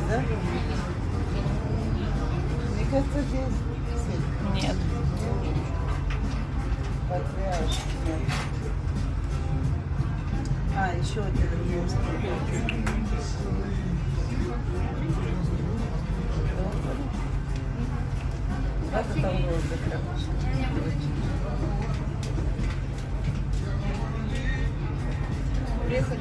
да? Мне кажется, здесь Нет. патриарший. А, еще один римский. Как это уроды, Приехали.